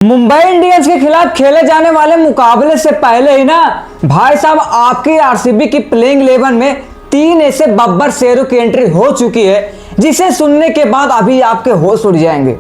Mumbai Indians के खिलाफ खेले जाने वाले मुकाबले से पहले ही ना भाई साहब आपकी आरसीबी की प्लेइंग 11 में 3 ऐसे बब्बर शेरों की एंट्री हो चुकी है जिसे सुनने के बाद अभी आपके होश उड़ जाएंगे।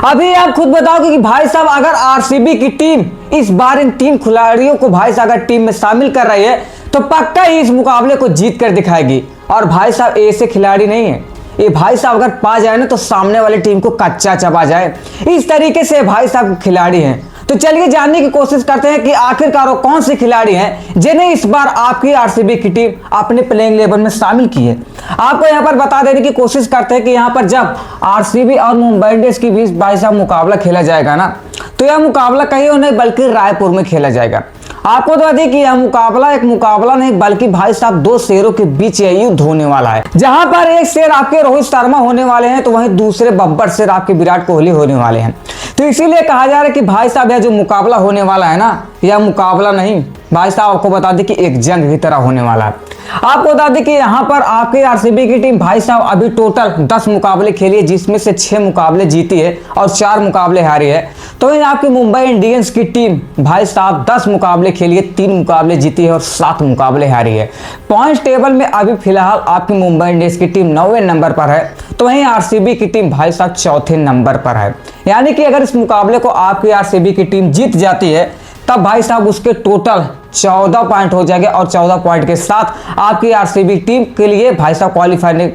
अभी आप खुद बताओगे कि भाई साहब अगर आरसीबी की टीम इस बार इन 3 खिलाड़ियों को भाई साहब अगर टीम में शामिल कर रही है तो पक्का ही इस मुकाबले को जीत कर दिखाएगी। और भाई साहब ऐसे खिलाड़ी नहीं है, ये भाई साहब अगर पा जाए ना तो सामने वाली टीम को कच्चा चबा जाए, इस तरीके से भाई साहब खिलाड़ी हैं। तो चलिए जानने की कोशिश करते हैं कि आखिरकार वो कौन से खिलाड़ी हैं जिन्हें इस बार आपकी आरसीबी की टीम अपने प्लेइंग 11 में शामिल की है। आपको यहां पर बता देने की कोशिश करते हैं कि यहां पर जब आरसीबी और मुंबई इंडियंस के बीच भाई साहब मुकाबला खेला जाएगा ना तो यह मुकाबला कहीं और नहीं बल्कि रायपुर में खेला जाएगा। आपको तो बता दें कि यह मुकाबला एक मुकाबला नहीं बल्कि भाई साहब 2 शेरों के बीच यह युद्ध होने वाला है, जहां पर एक शेर आपके रोहित शर्मा होने वाले हैं तो वहीं दूसरे बब्बर शेर आपके विराट कोहली होने वाले हैं। तो इसीलिए कहा जा रहा है कि भाई साहब यह जो मुकाबला होने वाला है ना, यह मुकाबला नहीं भाई साहब आपको बता दें कि एक जंग की तरह होने वाला है। आपको बता दें कि यहाँ पर आपके आरसीबी की टीम भाई साहब अभी टोटल 10 मुकाबले खेली है जिसमें से 6 मुकाबले जीती है और 4 मुकाबले हारी है। तो वहीं आपकी मुंबई इंडियंस की टीम भाई साहब 10 मुकाबले खेली है, 3 मुकाबले जीती है और 7 मुकाबले हारी है। पॉइंट टेबल में अभी फिलहाल आपकी मुंबई इंडियंस की टीम 9वें नंबर पर है तो वहीं आरसीबी की टीम भाई साहब 4थे नंबर पर है। यानी कि अगर इस मुकाबले को आपकी आरसीबी की टीम जीत जाती है तब भाई साहब उसके टोटल 14 पॉइंट हो जाएंगे और 14 पॉइंट के साथ आपकी आरसीबी टीम के लिए भाई साहब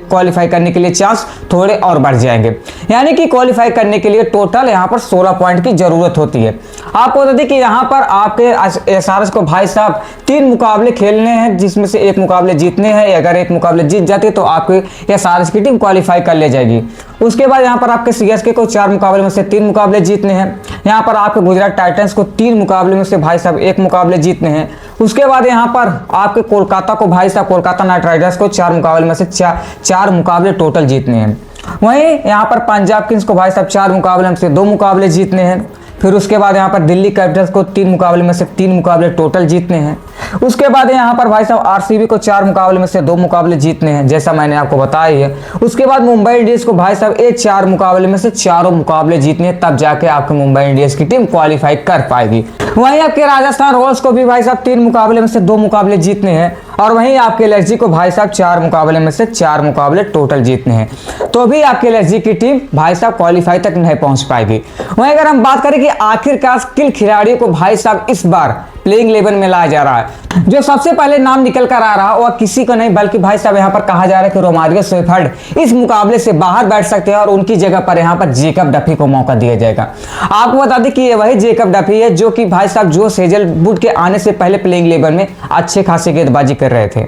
क्वालिफाई करने के लिए चांस थोड़े और बढ़ जाएंगे। यानी कि क्वालिफाई करने के लिए टोटल यहां पर 16 पॉइंट की जरूरत होती है। आपको बता दें कि यहां पर आपके एसआरएच को भाई साहब 3 मुकाबले खेलने हैं जिसमें से 1 मुकाबले जीतने हैं। अगर 1 मुकाबले जीत जाते तो आपके एसआरएच की टीम क्वालिफाई कर ले जाएगी। उसके बाद यहाँ पर आपके सीएसके को 4 मुकाबले में से 3 मुकाबले जीतने हैं। यहाँ पर आपके गुजरात टाइटंस को 3 मुकाबले में से भाई साहब 1 मुकाबले जीतने हैं। उसके बाद यहाँ पर आपके कोलकाता को भाई साहब कोलकाता नाइट राइडर्स को 4 मुकाबले में से 4 मुकाबले टोटल जीतने हैं। वहीं यहाँ पर पंजाब किंग्स को भाई साहब 4 मुकाबले में से 2 मुकाबले जीतने हैं। फिर उसके बाद यहाँ पर दिल्ली कैपिटल्स को 3 मुकाबले में से 3 मुकाबले टोटल जीतने हैं। उसके बाद यहाँ पर भाई साहब आरसीबी को 4 मुकाबले में से 2 मुकाबले जीतने हैं जैसा मैंने आपको बताया है। उसके बाद मुंबई इंडियंस को भाई साहब 4 मुकाबले में से 4 मुकाबले जीतने हैं, तब जाके आपके मुंबई इंडियंस की टीम क्वालिफाई कर पाएगी। वहीं आपके राजस्थान रॉयल्स को भी भाई साहब 3 मुकाबले में से 2 मुकाबले जीतने हैं और वहीं आपके एलएसजी को भाई साहब 4 मुकाबले में से 4 मुकाबले टोटल जीतने हैं। तो भी आपके एलएसजी की टीम भाई साहब क्वालिफाई तक नहीं पहुंच पाएगी। वहीं अगर हम बात करें कि आखिरकार किन खिलाड़ियों को भाई साहब इस बार प्लेइंग 11 में लाया जा रहा है, जो सबसे पहले नाम निकल कर आ रहा है वह किसी को नहीं बल्कि भाई साहब यहाँ पर कहा जा रहा है कि रोमारियो शेफर्ड इस मुकाबले से बाहर बैठ सकते हैं और उनकी जगह पर यहाँ पर जेकब डफी को मौका दिया जाएगा। आपको बता दें कि ये वही जेकब डफी है जो कि भाई साहब जोश हेजलवुड के आने से पहले प्लेइंग 11 में अच्छे खासे गेंदबाजी कर रहे थे,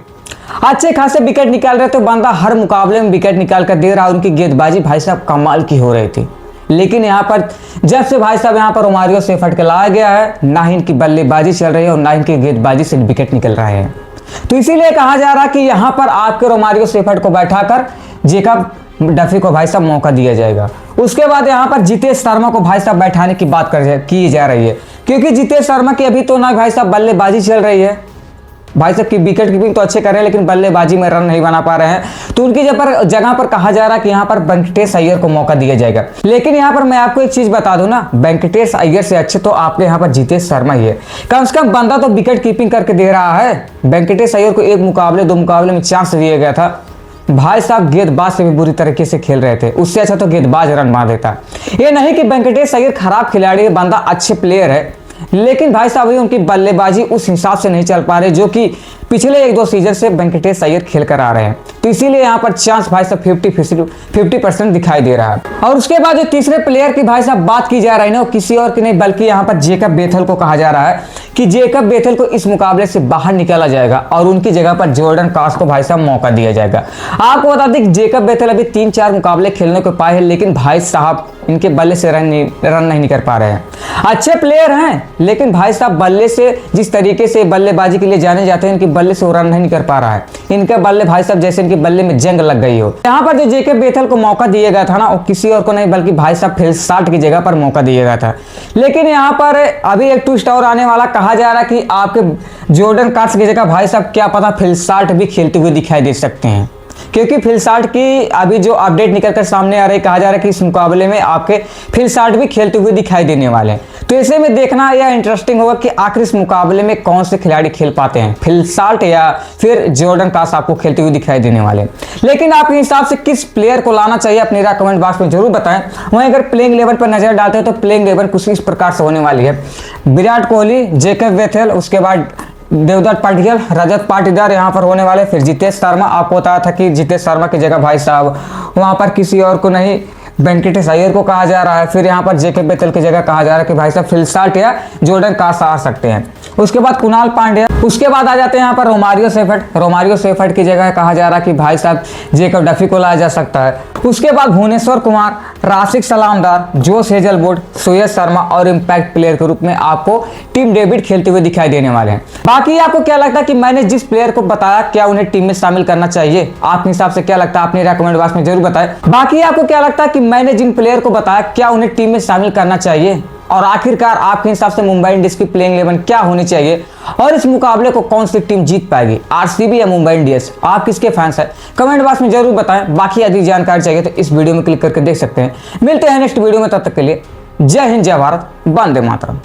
अच्छे खासे विकेट निकाल रहे थे। बंदा हर मुकाबले में विकेट निकाल कर दे रहा, उनकी गेंदबाजी भाई साहब कमाल की हो रही थी। लेकिन यहाँ पर जब से भाई साहब यहाँ पर रोमारियो शेफर्ड के लाया गया है, ना ही इनकी बल्लेबाजी चल रही है और ना इनकी गेंदबाजी से विकेट निकल रहे हैं। तो इसीलिए कहा जा रहा है कि यहाँ पर आपके रोमारियो शेफर्ड को बैठाकर जेकब डफी को भाई साहब मौका दिया जाएगा। उसके बाद यहाँ पर जितेश शर्मा को भाई साहब बैठाने की बात की जा रही है, क्योंकि जितेश शर्मा की अभी तो ना भाई साहब बल्लेबाजी चल रही है, भाई साहब की विकेट कीपिंग तो अच्छे कर रहे हैं लेकिन बल्लेबाजी में रन नहीं बना पा रहे हैं। तो उनकी जगह पर कहा जा रहा है कि यहाँ पर वेंकटेश अय्यर को मौका दिया जाएगा। लेकिन यहाँ पर मैं आपको एक चीज बता दूं ना, वेंकटेश अय्यर से अच्छे तो आपके यहाँ पर जितेश शर्मा ही है। कम से कम बंदा तो विकेट कीपिंग करके दे रहा है। वेंकटेश अय्यर को 1 मुकाबले 2 मुकाबले में चांस दिया गया था, भाई साहब गेंदबाज से भी बुरी तरीके से खेल रहे थे, उससे अच्छा तो गेंदबाज रन मार देता। ये नहीं कि वेंकटेश अय्यर खराब खिलाड़ी है, बंदा अच्छे प्लेयर है, लेकिन भाई साहब उनकी बल्लेबाजी उस हिसाब से नहीं चल पा रहे जो कि पिछले 1-2 सीजन से वेंकटेश अय्यर खेल कर आ रहे हैं। तो इसीलिए यहाँ पर चांस भाई साहब 50% दिखाई दे रहा है। और उसके बाद जो तीसरे प्लेयर की भाई साहब बात की जा रही है ना, वो किसी और की नहीं बल्कि यहाँ पर जेकब बेथल को कहा जा रहा है कि जेकब बेथल को इस मुकाबले से बाहर निकाला जाएगा और उनकी जगह पर जॉर्डन कास को भाई साहब मौका दिया जाएगा। आपको बता दें कि जेकब बेथल अभी 3-4 मुकाबले खेलने को पाए हैं लेकिन भाई साहब इनके बल्ले से रन नहीं कर पा रहे हैं। अच्छे प्लेयर हैं लेकिन भाई साहब बल्ले से जिस तरीके से बल्लेबाजी के लिए जाने जाते हैं, इनकी बल्ले से वो रन नहीं कर पा रहा है। इनके बल्ले भाई साहब जैसे इनके बल्ले में जंग लग गई हो। यहाँ पर जो जेकब बेथल को मौका दिया गया था ना, वो किसी और को नहीं बल्कि भाई साहब फिल साल्ट की जगह पर मौका दिया गया था। लेकिन यहाँ पर अभी एक ट्विस्ट और आने वाला, कहा जा रहा है कि आपके जॉर्डन काट्स की जगह भाई साहब क्या पता फिल साल्ट भी खेलते हुए दिखाई दे सकते हैं। क्योंकि फिल साल्ट की अभी जो अपडेट निकल कर सामने आ रही, कहा जा रहा है कि इस मुकाबले में आपके फिल साल्ट भी खेलते हुए दिखाई देने वाले हैं। तो ऐसे में देखना यह इंटरेस्टिंग होगा कि आखिर इस मुकाबले में कौन से खिलाड़ी खेल पाते हैं, फिल साल्ट या फिर जॉर्डन कास आपको खेलते हुए दिखाई देने वाले हैं। लेकिन आपके हिसाब से किस प्लेयर को लाना चाहिए, अपनी राय कमेंट बॉक्स में जरूर बताएं। वहीं अगर प्लेइंग 11 पर नजर डालते हैं तो प्लेइंग 11 कुछ इस प्रकार से होने वाली है। विराट कोहली, जेकब वेथेल, उसके बाद देवदत्त पडिक्कल, रजत पाटीदार यहाँ पर होने वाले। फिर जितेश शर्मा, आपको बताया था कि जितेश शर्मा की जगह भाई साहब वहाँ पर किसी और को नहीं, वेंकटेश अय्यर को कहा जा रहा है। फिर यहाँ पर जेके बेतल की जगह कहा जा रहा है कि भाई साहब फिल साल्ट या जॉर्डन कास आ सकते हैं। उसके बाद कुणाल पांड्या, उसके बाद आ जाते हैं यहाँ पर रोमारियो सेफर्ट। रोमारियो सेफर्ट की जगह कहा जा रहा है कि भाई साहब जेकब डफी को लाया जा सकता है। उसके बाद भुवनेश्वर कुमार, राशिक सलामदार, जोश हेजलवुड, सुयश शर्मा और इम्पैक्ट प्लेयर के रूप में आपको टीम डेविड खेलते हुए दिखाई देने वाले हैं। बाकी आपको क्या लगता है कि मैंने जिस प्लेयर को बताया क्या उन्हें टीम में शामिल करना चाहिए? आपके हिसाब से क्या लगता है, अपने कमेंट बॉक्स में जरूर बताएं। बाकी आपको क्या लगता है कि मैंने जिन प्लेयर को बताया क्या उन्हें टीम में शामिल करना चाहिए? और आखिरकार आपके हिसाब से मुंबई इंडियंस की प्लेइंग 11 क्या होनी चाहिए और इस मुकाबले को कौन सी टीम जीत पाएगी, आरसीबी या मुंबई इंडियंस? आप किसके फैंस हैं कमेंट बॉक्स में जरूर बताएं। बाकी अधिक जानकारी चाहिए तो इस वीडियो में क्लिक करके देख सकते हैं। मिलते हैं नेक्स्ट वीडियो में, तब तक के लिए जय हिंद, जय भारत, वंदे मातरम।